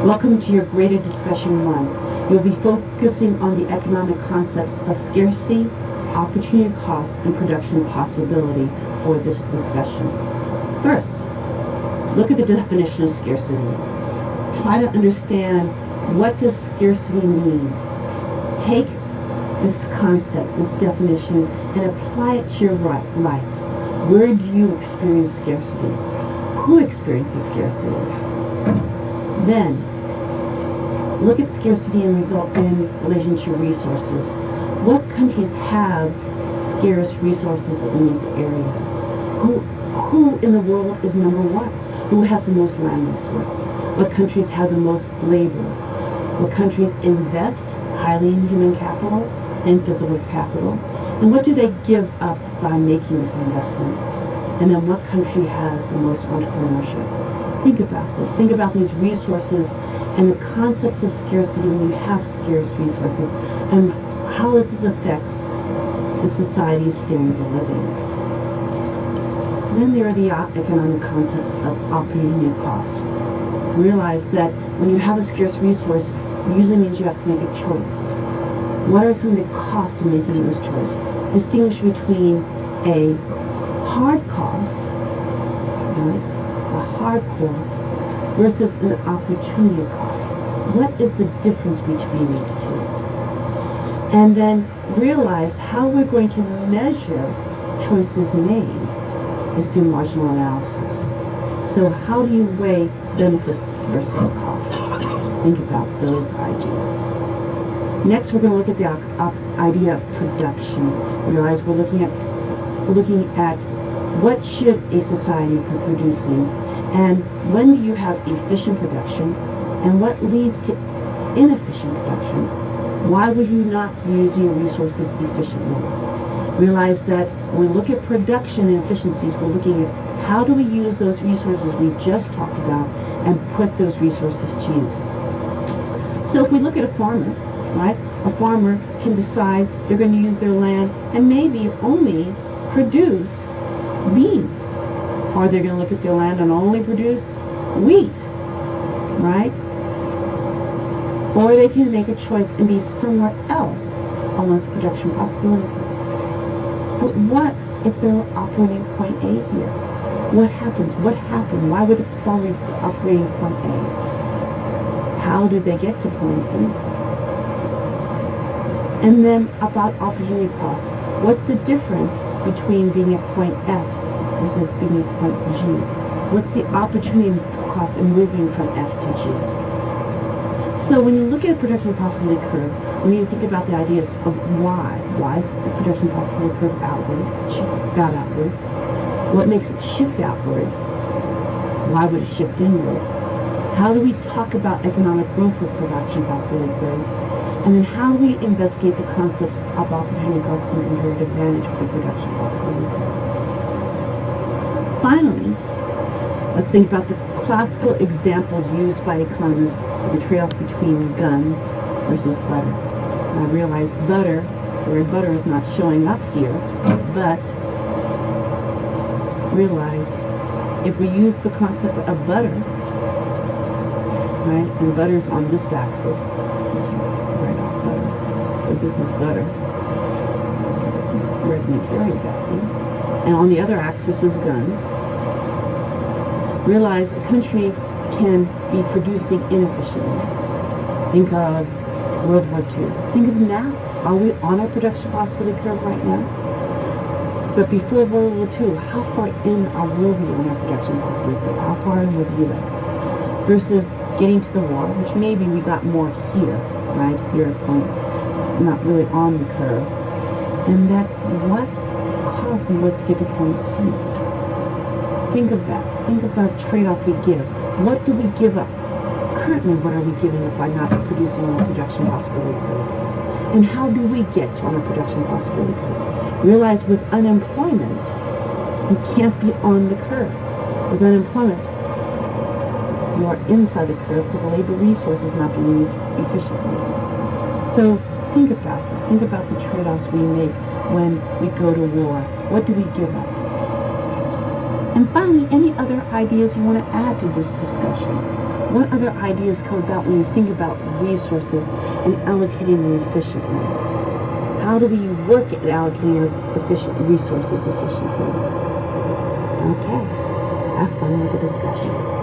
Welcome to your graded discussion 1. You'll be focusing on the economic concepts of scarcity, opportunity cost, and production possibility for this discussion. First, look at the definition of scarcity. Try to understand, what does scarcity mean? Take this concept, this definition, and apply it to your life. Where do you experience scarcity? Who experiences scarcity? Then, look at scarcity in relation to resources. What countries have scarce resources in these areas? Who in the world is number one? Who has the most land resource? What countries have the most labor? What countries invest highly in human capital and physical capital? And what do they give up by making this investment? And then what country has the most entrepreneurship? Think about this. Think about these resources and the concepts of scarcity when you have scarce resources, and how this affects the society's standard of living. Then there are the economic concepts of opportunity cost. Realize that when you have a scarce resource, it usually means you have to make a choice. What are some of the costs of making those choices? Distinguish between a hard cost, right? A hard cost versus an opportunity cost. What is the difference between these two? And then realize how we're going to measure choices made is through marginal analysis. So how do you weigh benefits versus costs? Think about those ideas. Next, we're going to look at the idea of production. Realize we're looking at what should a society be producing, and when do you have efficient production, and what leads to inefficient production? Why would you not be using your resources efficiently? Realize that when we look at production and efficiencies, we're looking at how do we use those resources we just talked about and put those resources to use. So if we look at a farmer, right? A farmer can decide they're going to use their land and maybe only produce beans. Or they're going to look at their land and only produce wheat, right? Or they can make a choice and be somewhere else on this production possibility. But what if they're operating point A here? What happens? What happened? Why would the farmer be operating point A? How did they get to point A? And then about opportunity costs. What's the difference between being at point F versus being at point G? What's the opportunity cost in moving from F to G? So when you look at a production possibility curve, we need to think about the ideas of why. Why is the production possibility curve outward, got outward? What makes it shift outward? Why would it shift inward? How do we talk about economic growth with production possibility curves? And then how do we investigate the concepts of opportunity cost and comparative advantage with the production possibility curve? Finally, let's think about the classical example used by economists of the trade-off between guns versus butter. And I realize butter, the word butter is not showing up here, but realize if we use the concept of butter, right, and butter's on this axis, right off butter, so this is butter, red meat very badly, and on the other axis is guns. Realize a country can be producing inefficiently. Think of World War II. Think of now. Are we on our production possibility curve right now? But before World War II, how far in are we on our production possibility curve? How far in was the U.S.? Versus getting to the war, which maybe we got more here, right? Here at point, not really on the curve. And that what caused them was to get to point C. Think of that. Think about the trade-off we give. What do we give up? Currently, what are we giving up by not producing on our production possibility curve? And how do we get to on our production possibility curve? Realize with unemployment, you can't be on the curve. With unemployment, you are inside the curve because labor resource is not being used efficiently. So think about this. Think about the trade-offs we make when we go to war. What do we give up? And finally, any other ideas you want to add to this discussion? What other ideas come about when you think about resources and allocating them efficiently? How do we work at allocating resources efficiently? Okay, have fun with the discussion.